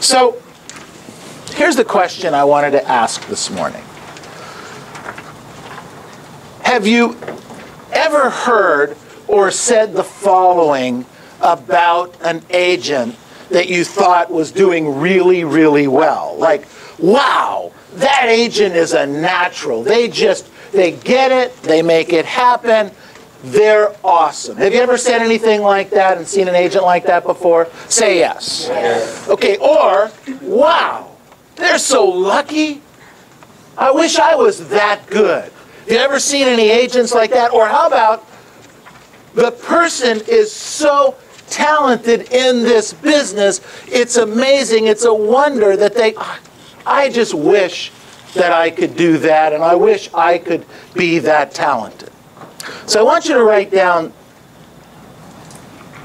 So here's the question I wanted to ask this morning. Have you ever heard or said the following about an agent that you thought was doing really, really well? Like, wow, that agent is a natural. They get it, they make it happen, they're awesome. Have you ever said anything like that and seen an agent like that before? Say yes. Yes. Okay, or, wow, they're so lucky. I wish I was that good. Have you ever seen any agents like that? Or how about, the person is so talented in this business, it's amazing, it's a wonder that I just wish that I could do that, and I wish I could be that talented. So I want you to write down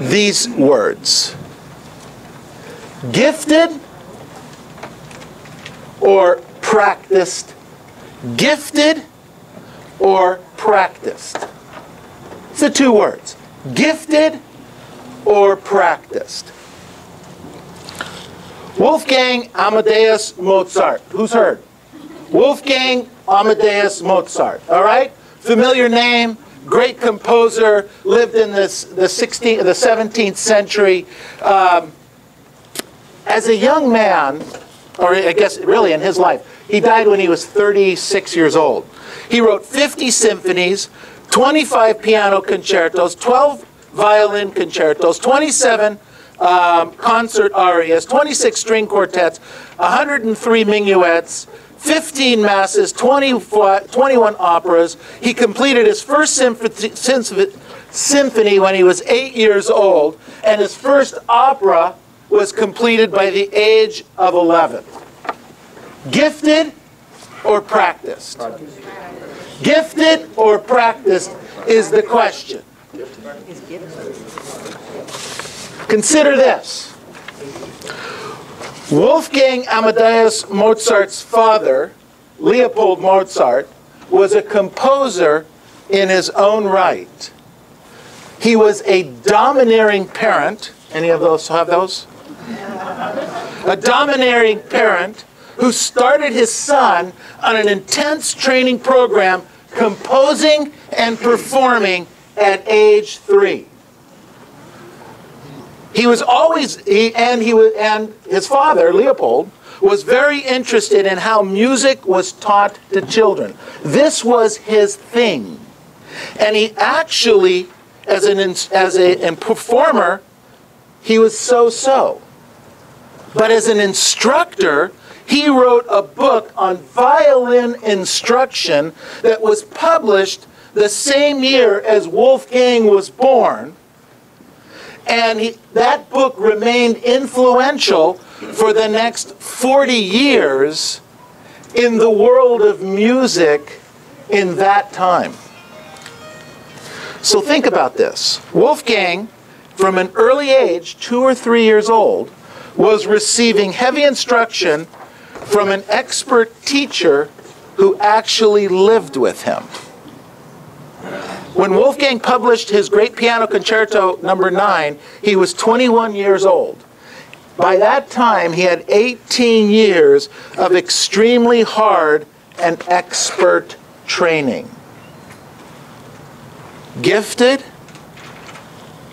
these words. Gifted or practiced. Gifted or practiced. It's the two words. Gifted or practiced. Wolfgang Amadeus Mozart. Who's heard? Wolfgang Amadeus Mozart. All right? Familiar name, great composer, lived in the 17th century. As a young man, or I guess really in his life, he died when he was 36 years old. He wrote 50 symphonies, 25 piano concertos, 12 violin concertos, 27 concert arias, 26 string quartets, 103 minuets, 15 masses, 21 operas. He completed his first symphony when he was 8 years old, and his first opera was completed by the age of 11. Gifted or practiced? Gifted or practiced is the question. Consider this. Wolfgang Amadeus Mozart's father, Leopold Mozart, was a composer in his own right. He was a domineering parent. Any of those have those? A domineering parent who started his son on an intense training program composing and performing at age 3. He was always, and his father, Leopold, was very interested in how music was taught to children. This was his thing. And he actually, as a performer, he was so-so. But as an instructor, he wrote a book on violin instruction that was published the same year as Wolfgang was born. And that book remained influential for the next 40 years in the world of music in that time. So think about this. Wolfgang, from an early age, 2 or 3 years old, was receiving heavy instruction from an expert teacher who actually lived with him. When Wolfgang published his Great Piano Concerto No. 9, he was 21 years old. By that time, he had 18 years of extremely hard and expert training. Gifted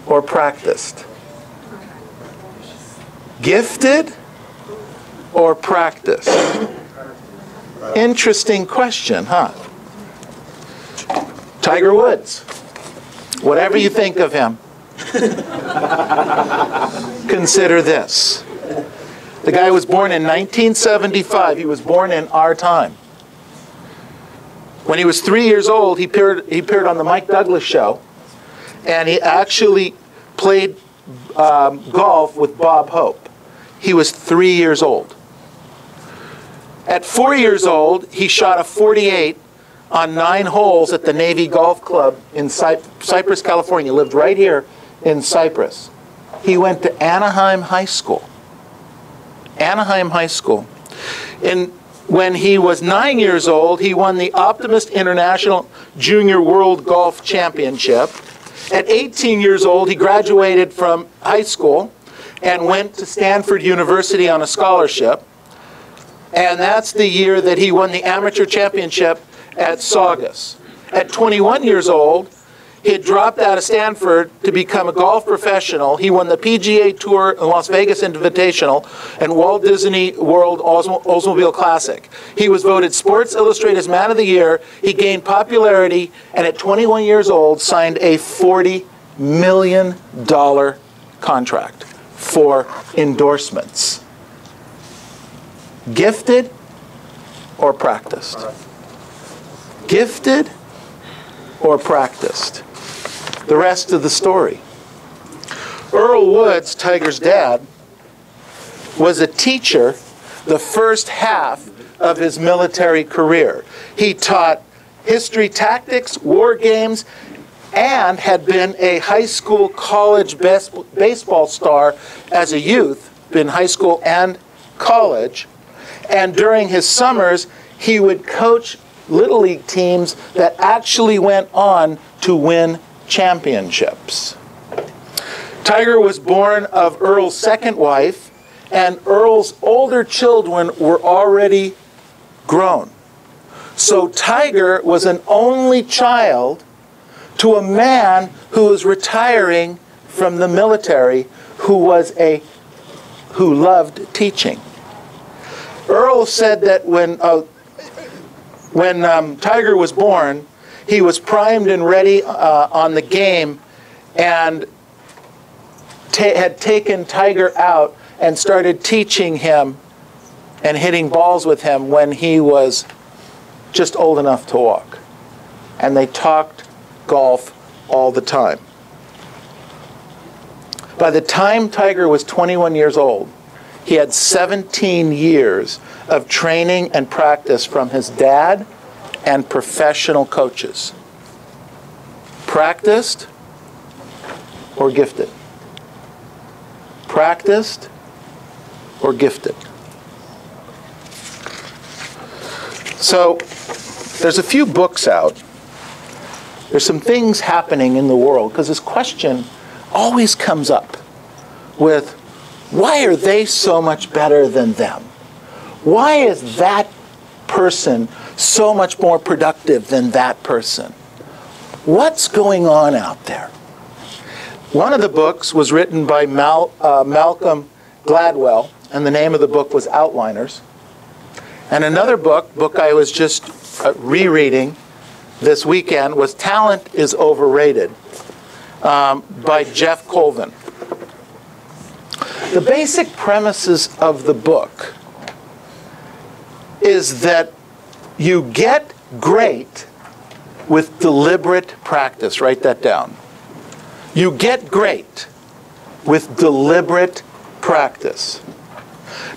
or practiced? Gifted or practiced? Interesting question, huh? Tiger Woods, whatever you think of him, consider this. The guy was born in 1975. He was born in our time. When he was 3 years old, he appeared on the Mike Douglas show, and he actually played golf with Bob Hope. He was 3 years old. At 4 years old, he shot a .48 on 9 holes at the Navy Golf Club in Cypress, California. Lived right here in Cypress. He went to Anaheim High School. Anaheim High School. And when he was 9 years old, he won the Optimist International Junior World Golf Championship. At 18 years old, he graduated from high school and went to Stanford University on a scholarship. And that's the year that he won the amateur championship at Saugus. At 21 years old, he had dropped out of Stanford to become a golf professional. He won the PGA Tour and Las Vegas Invitational and Walt Disney World Oldsmobile Classic. He was voted Sports Illustrated's Man of the Year. He gained popularity, and at 21 years old, signed a $40 million contract for endorsements. Gifted or practiced? Gifted or practiced? The rest of the story. Earl Woods, Tiger's dad, was a teacher the first half of his military career. He taught history, tactics, war games, and had been a high school, college baseball star as a youth, been high school and college. And during his summers, he would coach Little League teams that actually went on to win championships. Tiger was born of Earl's second wife, and Earl's older children were already grown. So Tiger was an only child to a man who was retiring from the military, who loved teaching. Earl said that when Tiger was born, he was primed and ready on the game, and had taken Tiger out and started teaching him and hitting balls with him when he was just old enough to walk. And they talked golf all the time. By the time Tiger was 21 years old, he had 17 years of training and practice from his dad and professional coaches. Practiced or gifted? Practiced or gifted? So there's a few books out. There's some things happening in the world, because this question always comes up with, why are they so much better than them? Why is that person so much more productive than that person? What's going on out there? One of the books was written by Malcolm Gladwell, and the name of the book was Outliners. And another book I was just rereading this weekend was Talent is Overrated, by Jeff Colvin. The basic premises of the book is that you get great with deliberate practice. Write that down. You get great with deliberate practice.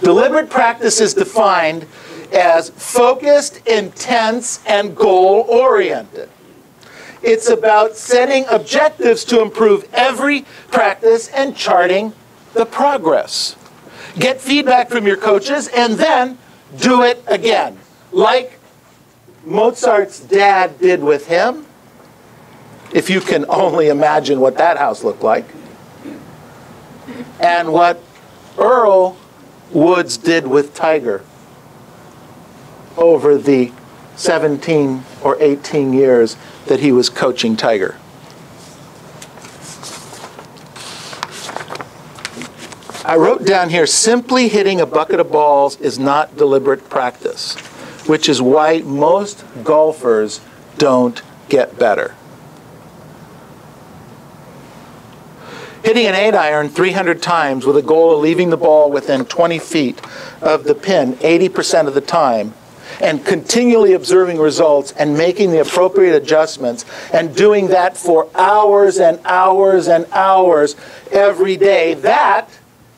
Deliberate practice is defined as focused, intense, and goal-oriented. It's about setting objectives to improve every practice and charting the progress. Get feedback from your coaches and then do it again. Like Mozart's dad did with him, if you can only imagine what that house looked like, and what Earl Woods did with Tiger over the 17 or 18 years that he was coaching Tiger. I wrote down here, simply hitting a bucket of balls is not deliberate practice, which is why most golfers don't get better. Hitting an 8-iron 300 times with a goal of leaving the ball within 20 feet of the pin 80% of the time, and continually observing results and making the appropriate adjustments, and doing that for hours and hours and hours every day, that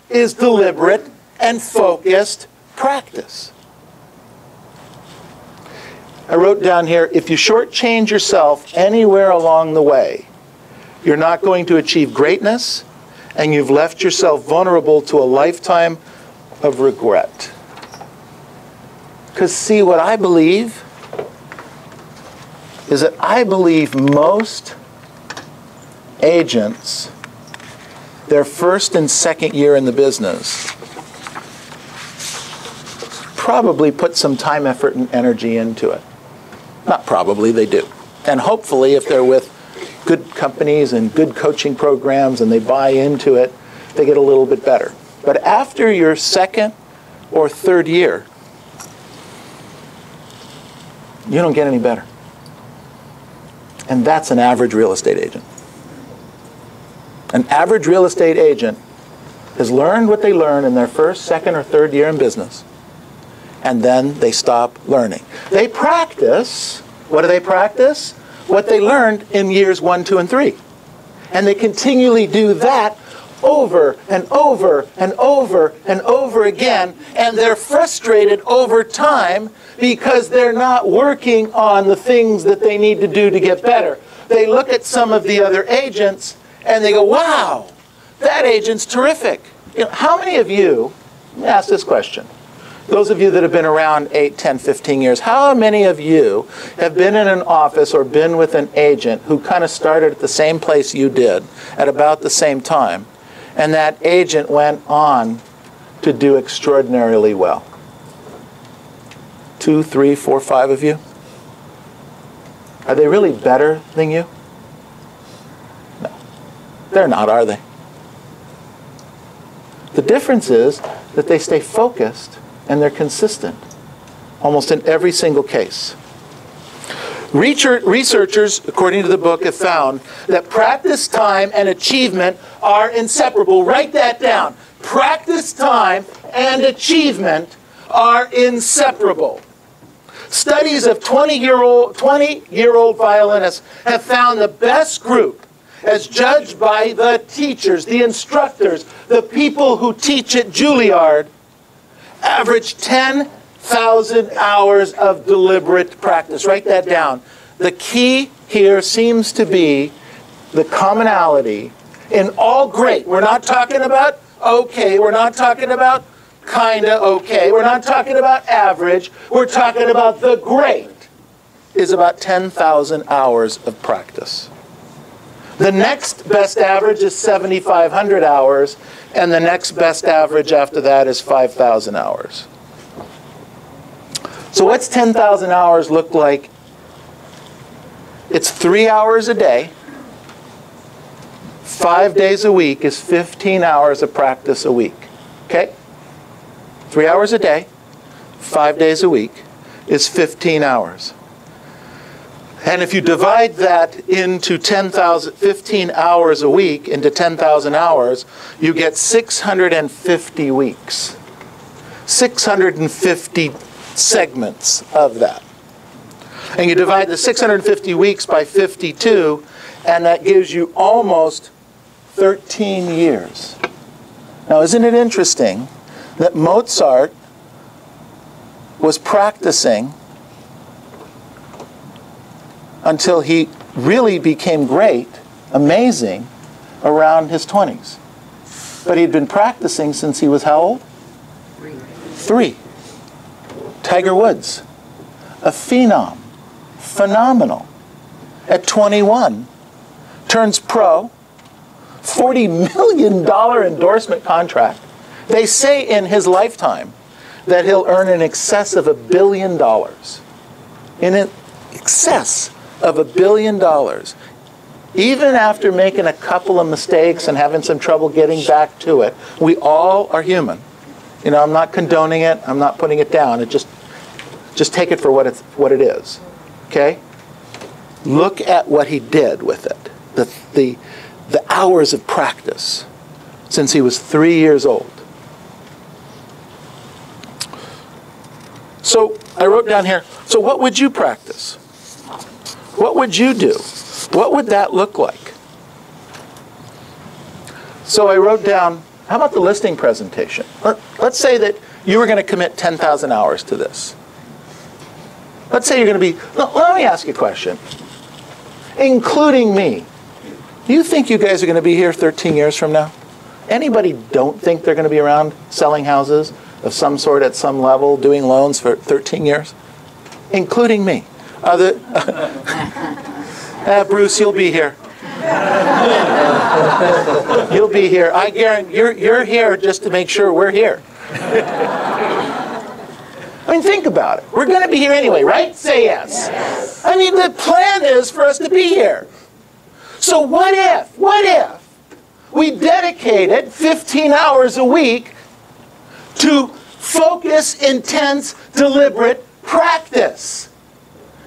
is deliberate and focused practice. I wrote down here, if you shortchange yourself anywhere along the way, you're not going to achieve greatness, and you've left yourself vulnerable to a lifetime of regret. Because see, what I believe is that I believe most agents their first and second year in the business probably put some time, effort, and energy into it. Not probably, they do. And hopefully, if they're with good companies and good coaching programs and they buy into it, they get a little bit better. But after your second or third year, you don't get any better. And that's an average real estate agent. An average real estate agent has learned what they learned in their first, second, or third year in business, and then they stop learning. They practice. What do they practice? What they learned in years 1, 2, and 3. And they continually do that over and over and over and over again, and they're frustrated over time because they're not working on the things that they need to do to get better. They look at some of the other agents and they go, wow, that agent's terrific. You know, how many of you, let me ask this question, those of you that have been around 8, 10, 15 years, how many of you have been in an office or been with an agent who kind of started at the same place you did at about the same time, and that agent went on to do extraordinarily well? 2, 3, 4, 5 of you? Are they really better than you? No. They're not, are they? The difference is that they stay focused and they're consistent, almost in every single case. Researchers, according to the book, have found that practice time and achievement are inseparable. Write that down. Practice time and achievement are inseparable. Studies of 20-year-old violinists have found the best group, as judged by the teachers, the instructors, the people who teach at Juilliard, average 10,000 hours of deliberate practice. Write that down. The key here seems to be the commonality in all great. We're not talking about okay. We're not talking about kind of okay. We're not talking about average. We're talking about the great is about 10,000 hours of practice. The next best average is 7,500 hours, and the next best average after that is 5,000 hours. So what's 10,000 hours look like? It's 3 hours a day. 5 days a week is 15 hours of practice a week. Okay? 3 hours a day, 5 days a week is 15 hours. And if you divide that into 15 hours a week into 10,000 hours, you get 650 weeks. 650 segments of that. And you divide the 650 weeks by 52, and that gives you almost 13 years. Now, isn't it interesting that Mozart was practicing until he really became great, amazing, around his 20s. But he'd been practicing since he was how old? 3. Tiger Woods, a phenom, phenomenal. At 21, turns pro, $40 million endorsement contract. They say in his lifetime that he'll earn in excess of $1 billion. In excess of $1 billion. Even after making a couple of mistakes and having some trouble getting back to it, we all are human. You know, I'm not condoning it. I'm not putting it down. It just take it for what it is. Okay? Look at what he did with it. The hours of practice since he was 3 years old. So I wrote down here, so what would you practice? What would you do? What would that look like? So I wrote down, how about the listing presentation? Let's say that you were going to commit 10,000 hours to this. Let's say you're going to be, let me ask you a question. Including me, do you think you guys are going to be here 13 years from now? Anybody don't think they're going to be around selling houses of some sort at some level, doing loans for 13 years? Including me. Bruce, you'll be here. You'll be here. I guarantee you're here just to make sure we're here. I mean, think about it. We're going to be here anyway, right? Say yes. Yes. I mean, the plan is for us to be here. So what if we dedicated 15 hours a week to focus, intense, deliberate practice?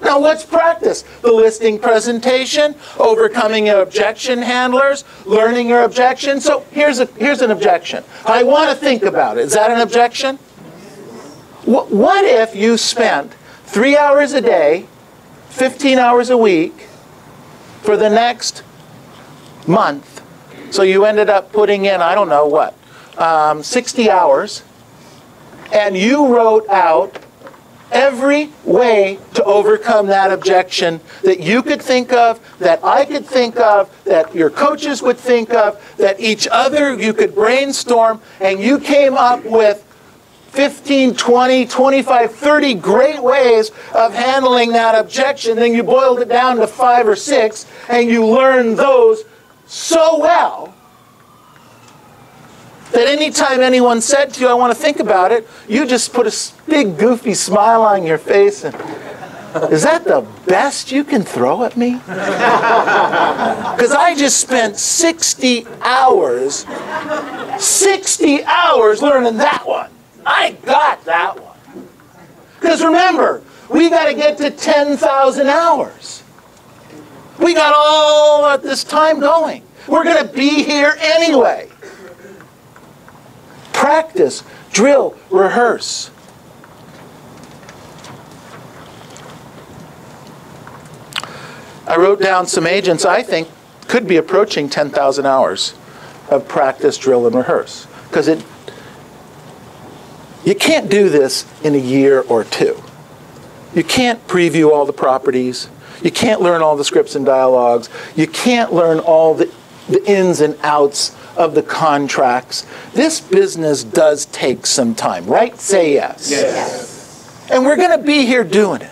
Now, what's practice? The listing presentation, overcoming your objection handlers, learning your objection. So here's an objection. I want to think about it. Is that an objection? What if you spent 3 hours a day, 15 hours a week, for the next month? So you ended up putting in, I don't know what, 60 hours, and you wrote out every way to overcome that objection that you could think of, that I could think of, that your coaches would think of, that each other you could brainstorm, and you came up with 15, 20, 25, 30 great ways of handling that objection. Then you boiled it down to 5 or 6, and you learned those so well that anytime anyone said to you, I want to think about it, you just put a big goofy smile on your face. And, is that the best you can throw at me? Because I just spent 60 hours learning that one. I got that one. Because remember, we got to get to 10,000 hours. We got all of this time going. We're going to be here anyway. Practice, drill, rehearse. I wrote down some agents I think could be approaching 10,000 hours of practice, drill, and rehearse. Because you can't do this in a year or two. You can't preview all the properties. You can't learn all the scripts and dialogues. You can't learn all the ins and outs of the contracts. This business does take some time, right? Say yes. Yes. And we're going to be here doing it.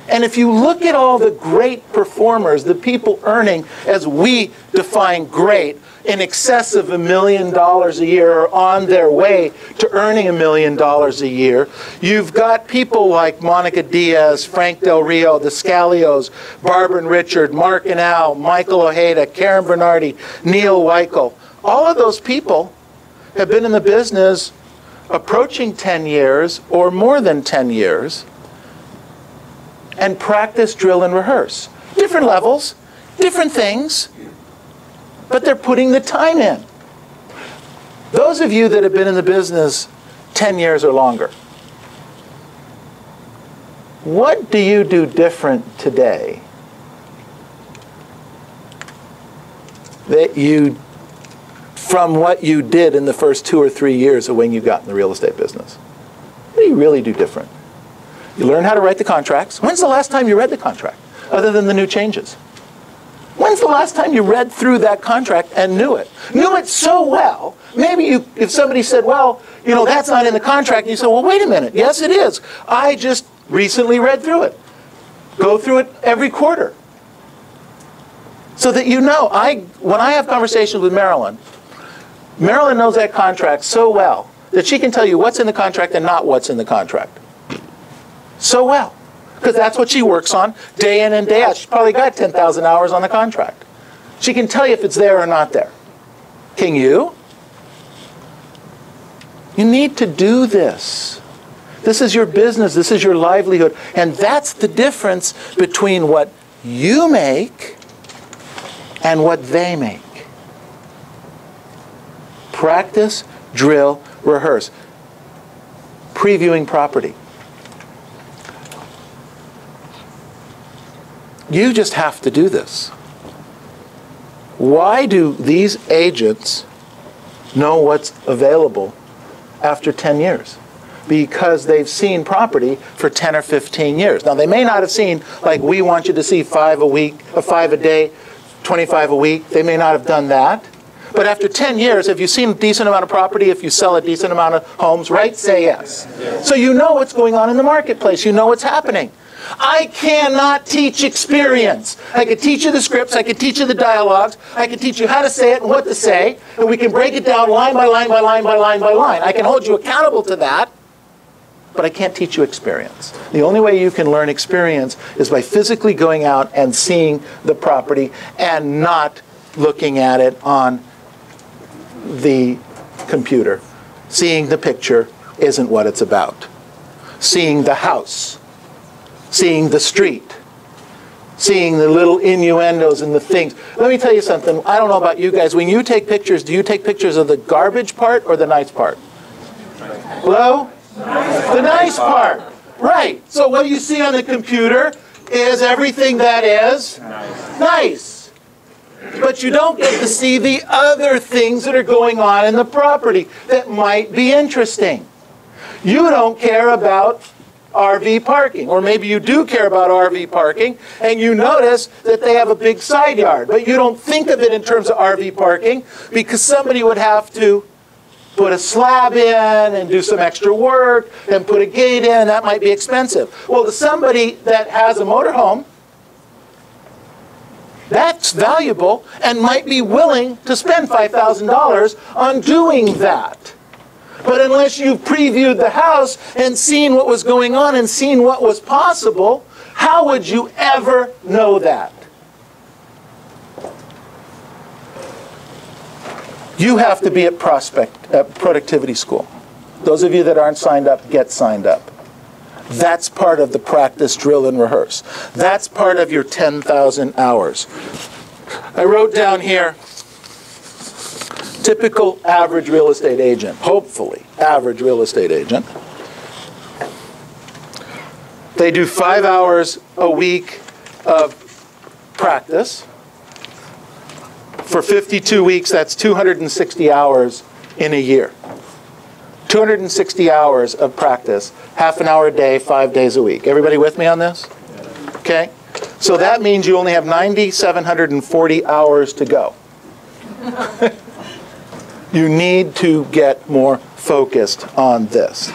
And if you look at all the great performers, the people earning, as we define great, in excess of $1 million a year, or on their way to earning $1 million a year, you've got people like Monica Diaz, Frank Del Rio, the Scalios, Barbara and Richard, Mark and Al, Michael Ojeda, Karen Bernardi, Neil Weichel. All of those people have been in the business approaching 10 years or more than 10 years, and practice, drill, and rehearse. Different levels, different things, but they're putting the time in. Those of you that have been in the business 10 years or longer, what do you do different today from what you did in the first 2 or 3 years of when you got in the real estate business? What do you really do different? You learn how to write the contracts. When's the last time you read the contract, other than the new changes? When's the last time you read through that contract and knew it? Knew it so well. Maybe if somebody said, well, that's not in the contract, and you said, well, wait a minute. Yes, it is. I just recently read through it. Go through it every quarter. So that you know, when I have conversations with Marilyn knows that contract so well that she can tell you what's in the contract and not what's in the contract. So well. Because that's what she works on day in and day out. She's probably got 10,000 hours on the contract. She can tell you if it's there or not there. Can you? You need to do this. This is your business. This is your livelihood. And that's the difference between what you make and what they make. Practice, drill, rehearse. Previewing property. You just have to do this. Why do these agents know what's available after 10 years? Because they've seen property for 10 or 15 years. Now, they may not have seen, like we want you to see 5 a week, or 5 a day, 25 a week. They may not have done that. But after 10 years, have you seen a decent amount of property if you sell a decent amount of homes, right? Say yes. So you know what's going on in the marketplace. You know what's happening. I cannot teach experience. I could teach you the scripts, I could teach you the dialogues, I could teach you how to say it and what to say, and we can break it down line by line by line by line by line. I can hold you accountable to that, but I can't teach you experience. The only way you can learn experience is by physically going out and seeing the property and not looking at it on the computer. Seeing the picture isn't what it's about. Seeing the house, seeing the street, seeing the little innuendos and the things. Let me tell you something. I don't know about you guys. When you take pictures, do you take pictures of the garbage part or the nice part? Hello? The nice part. Right. So what you see on the computer is everything that is nice. But you don't get to see the other things that are going on in the property that might be interesting. You don't care about RV parking, or maybe you do care about RV parking, and you notice that they have a big side yard, but you don't think of it in terms of RV parking because somebody would have to put a slab in and do some extra work and put a gate in, and that might be expensive. Well, to somebody that has a motorhome, that's valuable and might be willing to spend $5,000 on doing that. But unless you've previewed the house and seen what was going on and seen what was possible, how would you ever know that? You have to be at productivity school. Those of you that aren't signed up, get signed up. That's part of the practice, drill, and rehearse. That's part of your 10,000 hours. I wrote down here, typical average real estate agent, hopefully average real estate agent. They do 5 hours a week of practice. For 52 weeks, that's 260 hours in a year. 260 hours of practice, half an hour a day, 5 days a week. Everybody with me on this? Okay. So that means you only have 9,740 hours to go. You need to get more focused on this.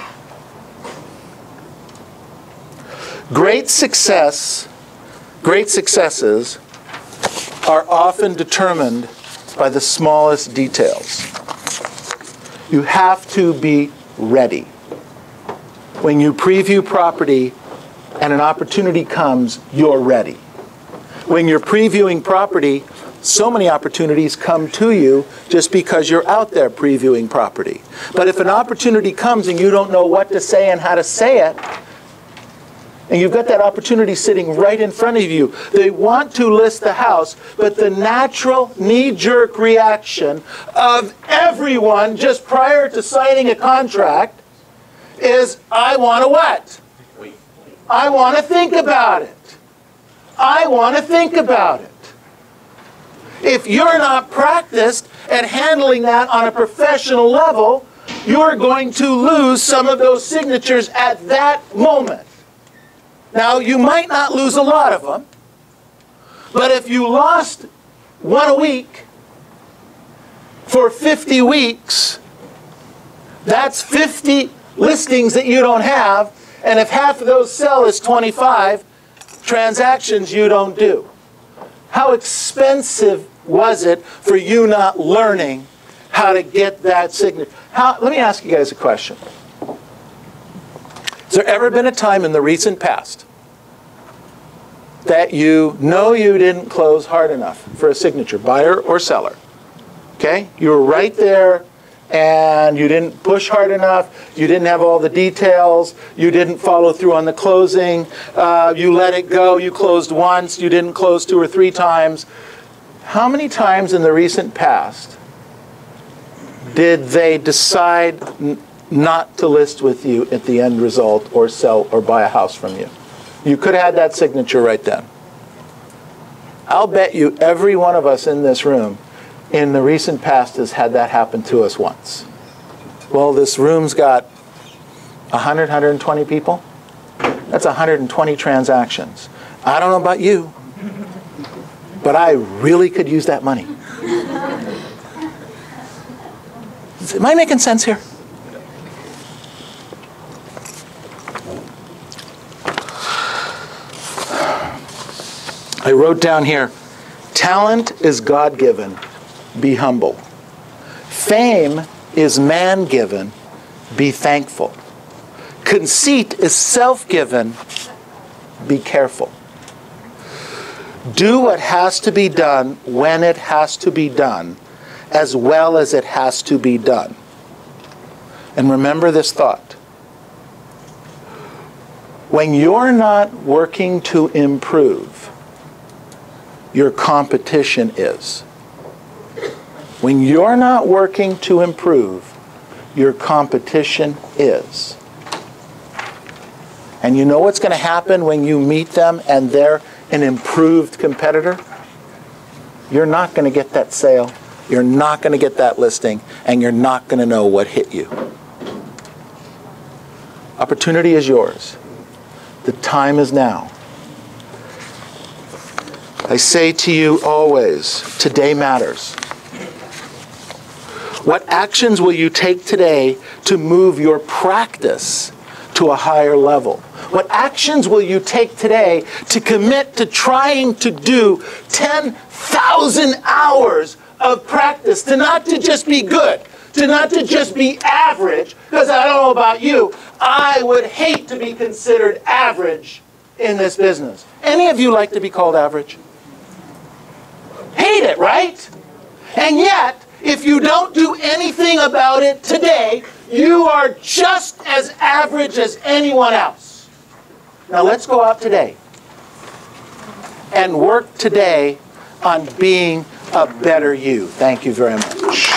Great successes are often determined by the smallest details. You have to be ready. When you preview property and an opportunity comes, you're ready. When you're previewing property, so many opportunities come to you just because you're out there previewing property. But if an opportunity comes and you don't know what to say and how to say it, and you've got that opportunity sitting right in front of you, they want to list the house, but the natural knee-jerk reaction of everyone just prior to signing a contract is, I want to what? I want to think about it. I want to think about it. If you're not practiced at handling that on a professional level, you're going to lose some of those signatures at that moment. Now, you might not lose a lot of them, but if you lost one a week for 50 weeks, that's 50 listings that you don't have, and if half of those sell is 25 transactions you don't do. How expensive was it for you not learning how to get that signature? Let me ask you guys a question. Has there ever been a time in the recent past that you know you didn't close hard enough for a signature, buyer or seller? Okay? You were right there and you didn't push hard enough, you didn't have all the details, you didn't follow through on the closing, you let it go, you closed once, you didn't close 2 or 3 times. How many times in the recent past did they decide not to list with you at the end result or sell or buy a house from you? You could have had that signature right then. I'll bet you every one of us in this room in the recent past has had that happen to us once. Well, this room's got 100, 120 people. That's 120 transactions. I don't know about you, but I really could use that money. Am I making sense here? I wrote down here, talent is God-given. Be humble. Fame is man-given. Be thankful. Conceit is self-given. Be careful. Do what has to be done when it has to be done, as well as it has to be done. And remember this thought. When you're not working to improve, your competition is. When you're not working to improve, your competition is. And you know what's going to happen when you meet them and they're an improved competitor? You're not going to get that sale, you're not going to get that listing, and you're not going to know what hit you. Opportunity is yours. The time is now. I say to you always, today matters. What actions will you take today to move your practice to a higher level? What actions will you take today to commit to trying to do 10,000 hours of practice, to not to just be good, to not to just be average, because I don't know about you, I would hate to be considered average in this business. Any of you like to be called average? Hate it, right? And yet, if you don't do anything about it today, you are just as average as anyone else. Now let's go out today and work today on being a better you. Thank you very much.